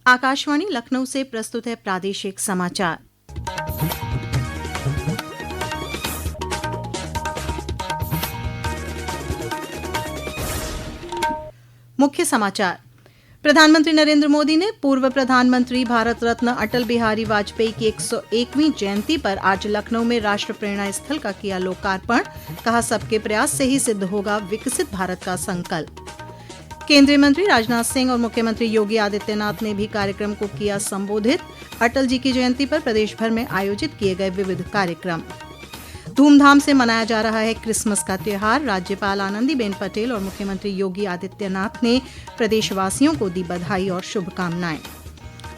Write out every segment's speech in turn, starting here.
आकाशवाणी लखनऊ से प्रस्तुत है प्रादेशिक समाचार। मुख्य समाचार। प्रधानमंत्री नरेंद्र मोदी ने पूर्व प्रधानमंत्री भारत रत्न अटल बिहारी वाजपेयी की 101वीं जयंती पर आज लखनऊ में राष्ट्र प्रेरणा स्थल का किया लोकार्पण। कहा, सबके प्रयास से ही सिद्ध होगा विकसित भारत का संकल्प। केंद्रीय मंत्री राजनाथ सिंह और मुख्यमंत्री योगी आदित्यनाथ ने भी कार्यक्रम को किया संबोधित। अटल जी की जयंती पर प्रदेश भर में आयोजित किए गए विविध कार्यक्रम। धूमधाम से मनाया जा रहा है क्रिसमस का त्योहार। राज्यपाल आनंदीबेन पटेल और मुख्यमंत्री योगी आदित्यनाथ ने प्रदेशवासियों को दी बधाई और शुभकामनाएं।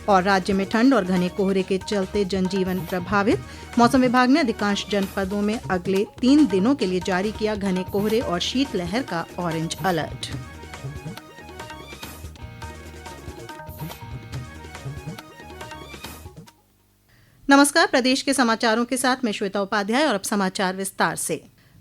और राज्य में ठंड और घने कोहरे के चलते जनजीवन प्रभावित। मौसम विभाग ने अधिकांश जनपदों में अगले 3 दिनों के लिए जारी किया घने कोहरे और शीतलहर का ऑरेंज अलर्ट। नमस्कार, प्रदेश के समाचारों के साथ मैं श्वेता उपाध्याय और अब समाचार विस्तार से।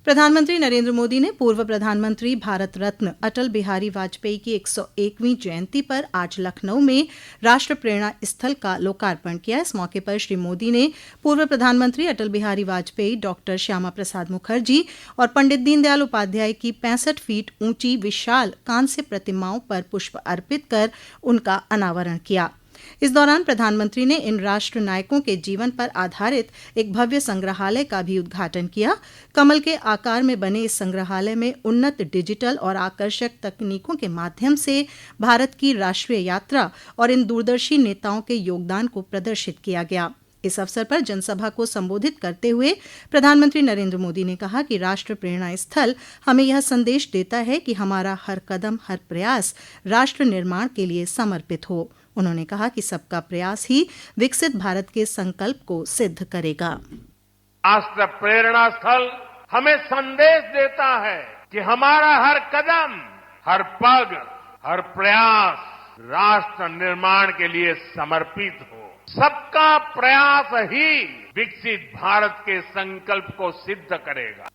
प्रधानमंत्री नरेंद्र मोदी ने पूर्व प्रधानमंत्री भारत रत्न अटल बिहारी वाजपेयी की 101वीं जयंती पर आज लखनऊ में राष्ट्र प्रेरणा स्थल का लोकार्पण किया। इस मौके पर श्री मोदी ने पूर्व प्रधानमंत्री अटल बिहारी वाजपेयी, डॉक्टर श्यामा प्रसाद मुखर्जी और पंडित दीनदयाल उपाध्याय की 65 फीट ऊंची विशाल कांस्य प्रतिमाओं पर पुष्प अर्पित कर उनका अनावरण किया। इस दौरान प्रधानमंत्री ने इन राष्ट्र नायकों के जीवन पर आधारित एक भव्य संग्रहालय का भी उद्घाटन किया। कमल के आकार में बने इस संग्रहालय में उन्नत डिजिटल और आकर्षक तकनीकों के माध्यम से भारत की राष्ट्रीय यात्रा और इन दूरदर्शी नेताओं के योगदान को प्रदर्शित किया गया। इस अवसर पर जनसभा को संबोधित करते हुए प्रधानमंत्री नरेंद्र मोदी ने कहा कि राष्ट्र प्रेरणा स्थल हमें यह संदेश देता है कि हमारा हर कदम, हर प्रयास राष्ट्र निर्माण के लिए समर्पित हो। उन्होंने कहा कि सबका प्रयास ही विकसित भारत के संकल्प को सिद्ध करेगा। राष्ट्र प्रेरणा स्थल हमें संदेश देता है कि हमारा हर कदम, हर पग, हर प्रयास राष्ट्र निर्माण के लिए समर्पित हो। सबका प्रयास ही विकसित भारत के संकल्प को सिद्ध करेगा।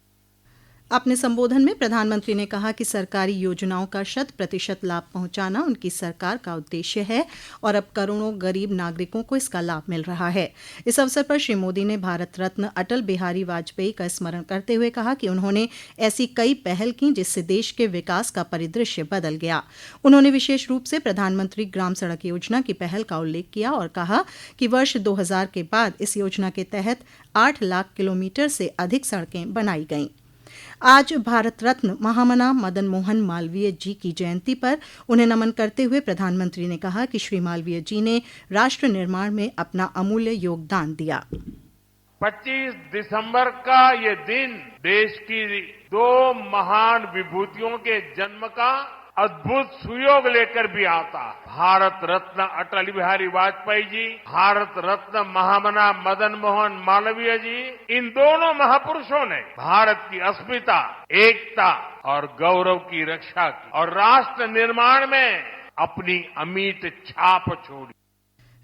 अपने संबोधन में प्रधानमंत्री ने कहा कि सरकारी योजनाओं का 100% लाभ पहुंचाना उनकी सरकार का उद्देश्य है और अब करोड़ों गरीब नागरिकों को इसका लाभ मिल रहा है। इस अवसर पर श्री मोदी ने भारत रत्न अटल बिहारी वाजपेयी का स्मरण करते हुए कहा कि उन्होंने ऐसी कई पहल की जिससे देश के विकास का परिदृश्य बदल गया। उन्होंने विशेष रूप से प्रधानमंत्री ग्राम सड़क योजना की पहल का उल्लेख किया और कहा कि वर्ष 2000 के बाद इस योजना के तहत 8 लाख किलोमीटर से अधिक सड़कें बनाई गईं। आज भारत रत्न महामना मदन मोहन मालवीय जी की जयंती पर उन्हें नमन करते हुए प्रधानमंत्री ने कहा कि श्री मालवीय जी ने राष्ट्र निर्माण में अपना अमूल्य योगदान दिया। 25 दिसंबर का ये दिन देश की 2 महान विभूतियों के जन्म का अद्भुत सुयोग लेकर भी आता है। भारत रत्न अटल बिहारी वाजपेयी जी, भारत रत्न महामना मदन मोहन मालवीय जी, इन दोनों महापुरुषों ने भारत की अस्मिता, एकता और गौरव की रक्षा की और राष्ट्र निर्माण में अपनी अमिट छाप छोड़ी।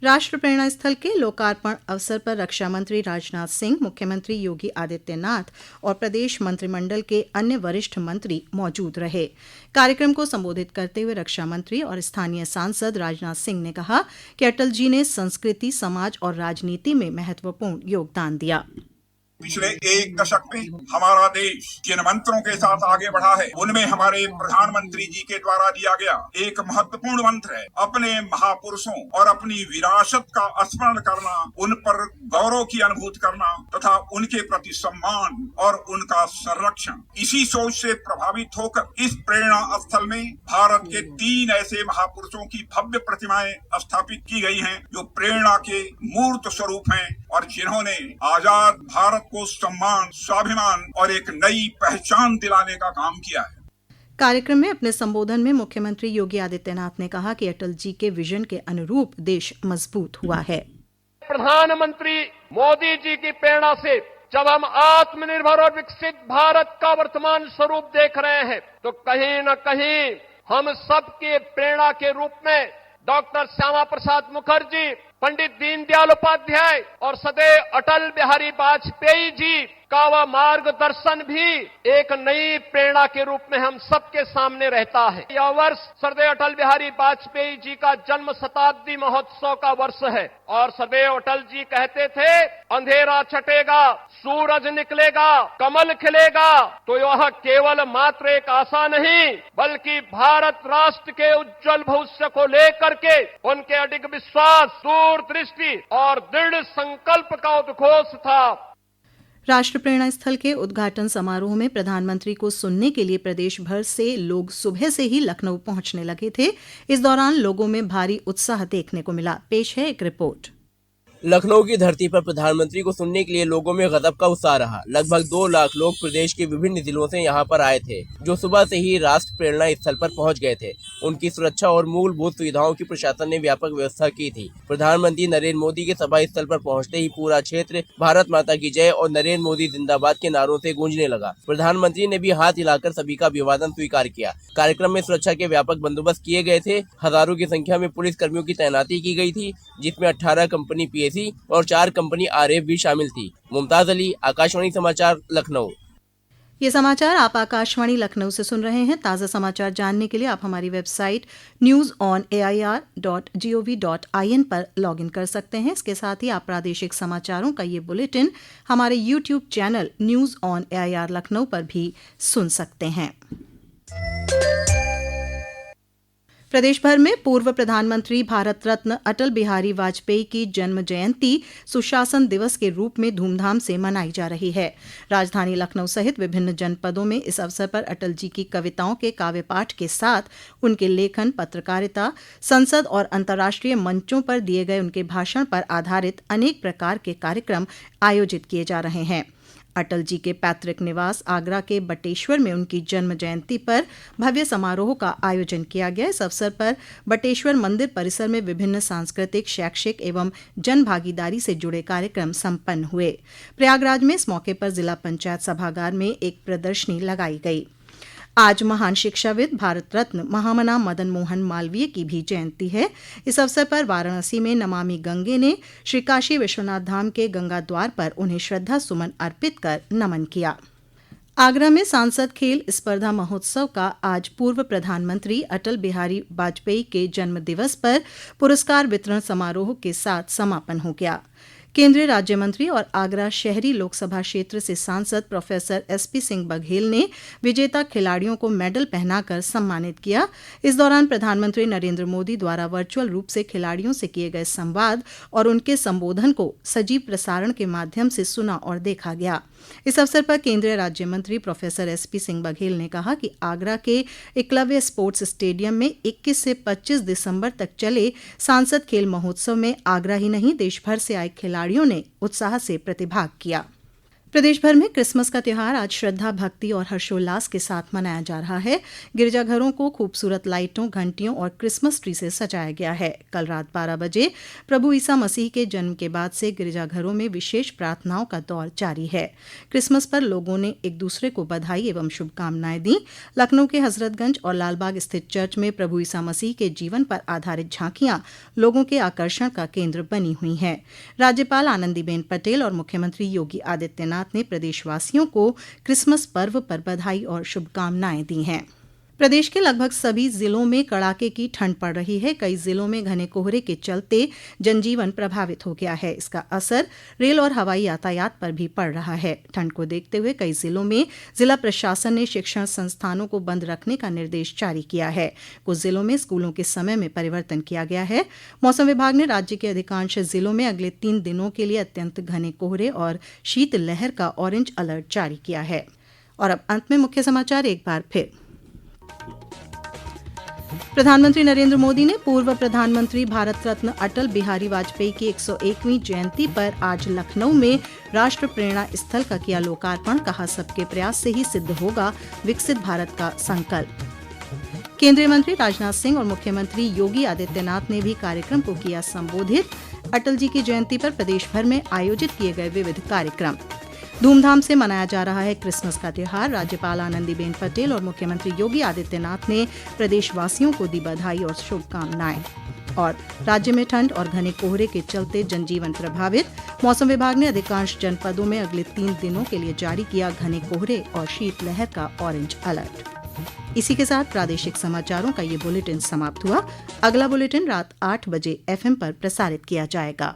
राष्ट्र प्रेरणा स्थल के लोकार्पण अवसर पर रक्षा मंत्री राजनाथ सिंह, मुख्यमंत्री योगी आदित्यनाथ और प्रदेश मंत्रिमंडल के अन्य वरिष्ठ मंत्री मौजूद रहे। कार्यक्रम को संबोधित करते हुए रक्षा मंत्री और स्थानीय सांसद राजनाथ सिंह ने कहा कि अटल जी ने संस्कृति, समाज और राजनीति में महत्वपूर्ण योगदान दिया। पिछले 1 दशक में हमारा देश जिन मंत्रों के साथ आगे बढ़ा है उनमें हमारे प्रधानमंत्री जी के द्वारा दिया गया एक महत्वपूर्ण मंत्र है, अपने महापुरुषों और अपनी विरासत का स्मरण करना, उन पर गौरव की अनुभूति करना तथा उनके प्रति सम्मान और उनका संरक्षण। इसी सोच से प्रभावित होकर इस प्रेरणा स्थल में भारत के 3 ऐसे महापुरुषों की भव्य प्रतिमाएं स्थापित की गई हैं जो प्रेरणा के मूर्त स्वरूप हैं और जिन्होंने आजाद भारत को सम्मान, स्वाभिमान और एक नई पहचान दिलाने का काम किया है। कार्यक्रम में अपने संबोधन में मुख्यमंत्री योगी आदित्यनाथ ने कहा कि अटल जी के विजन के अनुरूप देश मजबूत हुआ है। प्रधानमंत्री मोदी जी की प्रेरणा से जब हम आत्मनिर्भर और विकसित भारत का वर्तमान स्वरूप देख रहे हैं तो कहीं न कहीं हम सबके प्रेरणा के रूप में डॉक्टर श्यामा प्रसाद मुखर्जी, पंडित दीनदयाल उपाध्याय और सदैव अटल बिहारी वाजपेयी जी का वह मार्गदर्शन भी एक नई प्रेरणा के रूप में हम सबके सामने रहता है। यह वर्ष सदैव अटल बिहारी वाजपेयी जी का जन्म शताब्दी महोत्सव का वर्ष है और सदैव अटल जी कहते थे, अंधेरा छटेगा, सूरज निकलेगा, कमल खिलेगा, तो यह केवल मात्र एक आशा नहीं बल्कि भारत राष्ट्र के उज्जवल भविष्य को लेकर के उनके अडिग विश्वास, दूरदृष्टि और दृढ़ संकल्प का उद्घोष था। राष्ट्र प्रेरणा स्थल के उद्घाटन समारोह में प्रधानमंत्री को सुनने के लिए प्रदेश भर से लोग सुबह से ही लखनऊ पहुंचने लगे थे। इस दौरान लोगों में भारी उत्साह देखने को मिला। पेश है एक रिपोर्ट। लखनऊ की धरती पर प्रधानमंत्री को सुनने के लिए लोगों में गजब का उत्साह रहा। लगभग 2 लाख लोग प्रदेश के विभिन्न जिलों से यहां पर आए थे, जो सुबह से ही राष्ट्र प्रेरणा स्थल पर पहुंच गए थे। उनकी सुरक्षा और मूलभूत सुविधाओं की प्रशासन ने व्यापक व्यवस्था की थी। प्रधानमंत्री नरेंद्र मोदी के सभा स्थल पर पहुंचते ही पूरा क्षेत्र भारत माता की जय और नरेंद्र मोदी जिंदाबाद के नारों से गूंजने लगा। प्रधानमंत्री ने भी हाथ हिलाकर सभी का अभिवादन स्वीकार किया। कार्यक्रम में सुरक्षा के व्यापक बंदोबस्त किए गए थे। हजारों की संख्या में पुलिस कर्मियों की तैनाती की गई थी, जिसमें 18 कंपनी PSC और 4 कंपनी RF भी शामिल थी। मुमताज अली, आकाशवाणी समाचार, लखनऊ। ये समाचार आप आकाशवाणी लखनऊ से सुन रहे हैं। ताज़ा समाचार जानने के लिए आप हमारी वेबसाइट newsonair.gov.in पर लॉगिन कर सकते हैं। इसके साथ ही आप प्रादेशिक समाचारों का ये बुलेटिन हमारे YouTube channel news on AIR Lucknow पर भी सुन सकते हैं। प्रदेश भर में पूर्व प्रधानमंत्री भारत रत्न अटल बिहारी वाजपेयी की जन्म जयंती सुशासन दिवस के रूप में धूमधाम से मनाई जा रही है। राजधानी लखनऊ सहित विभिन्न जनपदों में इस अवसर पर अटल जी की कविताओं के काव्य पाठ के साथ उनके लेखन, पत्रकारिता, संसद और अंतर्राष्ट्रीय मंचों पर दिए गए उनके भाषण पर आधारित अनेक प्रकार के कार्यक्रम आयोजित किए जा रहे हैं। अटल जी के पैतृक निवास आगरा के बटेश्वर में उनकी जन्म जयंती पर भव्य समारोह का आयोजन किया गया। इस अवसर पर बटेश्वर मंदिर परिसर में विभिन्न सांस्कृतिक, शैक्षिक एवं जन भागीदारी से जुड़े कार्यक्रम संपन्न हुए। प्रयागराज में इस मौके पर जिला पंचायत सभागार में एक प्रदर्शनी लगाई गई। आज महान शिक्षाविद भारत रत्न महामना मदन मोहन मालवीय की भी जयंती है। इस अवसर पर वाराणसी में नमामि गंगे ने श्री काशी विश्वनाथ धाम के गंगा द्वार पर उन्हें श्रद्धा सुमन अर्पित कर नमन किया। आगरा में सांसद खेल स्पर्धा महोत्सव का आज पूर्व प्रधानमंत्री अटल बिहारी वाजपेयी के जन्म दिवस पर पुरस्कार वितरण समारोह के साथ समापन हो गया। केंद्रीय राज्य मंत्री और आगरा शहरी लोकसभा क्षेत्र से सांसद प्रोफेसर SP सिंह बघेल ने विजेता खिलाड़ियों को मेडल पहनाकर सम्मानित किया। इस दौरान प्रधानमंत्री नरेंद्र मोदी द्वारा वर्चुअल रूप से खिलाड़ियों से किए गए संवाद और उनके संबोधन को सजीव प्रसारण के माध्यम से सुना और देखा गया। इस अवसर पर केंद्रीय राज्य मंत्री प्रोफेसर SP सिंह बघेल ने कहा कि आगरा के एकलव्य स्पोर्ट्स स्टेडियम में 21 से 25 दिसंबर तक चले सांसद खेल महोत्सव में आगरा ही नहीं देश भर से आए खिलाड़ियों ने उत्साह से प्रतिभाग किया। प्रदेश भर में क्रिसमस का त्योहार आज श्रद्धा, भक्ति और हर्षोल्लास के साथ मनाया जा रहा है। गिरजाघरों को खूबसूरत लाइटों, घंटियों और क्रिसमस ट्री से सजाया गया है। कल रात 12 बजे प्रभु ईसा मसीह के जन्म के बाद से गिरजाघरों में विशेष प्रार्थनाओं का दौर जारी है। क्रिसमस पर लोगों ने एक दूसरे को बधाई एवं शुभकामनाएं दी। लखनऊ के हजरतगंज और लालबाग स्थित चर्च में प्रभु ईसा मसीह के जीवन पर आधारित झांकियां लोगों के आकर्षण का केंद्र बनी हुई हैं। राज्यपाल आनंदीबेन पटेल और मुख्यमंत्री योगी आदित्यनाथ ने प्रदेशवासियों को क्रिसमस पर्व पर बधाई और शुभकामनाएं दी हैं। प्रदेश के लगभग सभी जिलों में कड़ाके की ठंड पड़ रही है। कई जिलों में घने कोहरे के चलते जनजीवन प्रभावित हो गया है। इसका असर रेल और हवाई यातायात पर भी पड़ रहा है। ठंड को देखते हुए कई जिलों में जिला प्रशासन ने शिक्षण संस्थानों को बंद रखने का निर्देश जारी किया है। कुछ जिलों में स्कूलों के समय में परिवर्तन किया गया है। मौसम विभाग ने राज्य के अधिकांश जिलों में अगले 3 दिनों के लिए अत्यंत घने कोहरे और शीतलहर का ऑरेंज अलर्ट जारी किया है। और अब अंत में मुख्य समाचार एक बार फिर। प्रधानमंत्री नरेंद्र मोदी ने पूर्व प्रधानमंत्री भारत रत्न अटल बिहारी वाजपेयी की 101वीं जयंती पर आज लखनऊ में राष्ट्र प्रेरणा स्थल का किया लोकार्पण। कहा, सबके प्रयास से ही सिद्ध होगा विकसित भारत का संकल्प। केंद्रीय मंत्री राजनाथ सिंह और मुख्यमंत्री योगी आदित्यनाथ ने भी कार्यक्रम को किया संबोधित। अटल जी की जयंती पर प्रदेश भर में आयोजित किए गए विविध कार्यक्रम। धूमधाम से मनाया जा रहा है क्रिसमस का त्योहार। राज्यपाल आनंदीबेन पटेल और मुख्यमंत्री योगी आदित्यनाथ ने प्रदेशवासियों को दी बधाई और शुभकामनाएं। और राज्य में ठंड और घने कोहरे के चलते जनजीवन प्रभावित। मौसम विभाग ने अधिकांश जनपदों में अगले 3 दिनों के लिए जारी किया घने कोहरे और शीतलहर का ऑरेंज अलर्ट। इसी के साथ प्रादेशिक समाचारों का ये बुलेटिन समाप्त हुआ। अगला बुलेटिन रात 8 बजे FM पर प्रसारित किया जाएगा।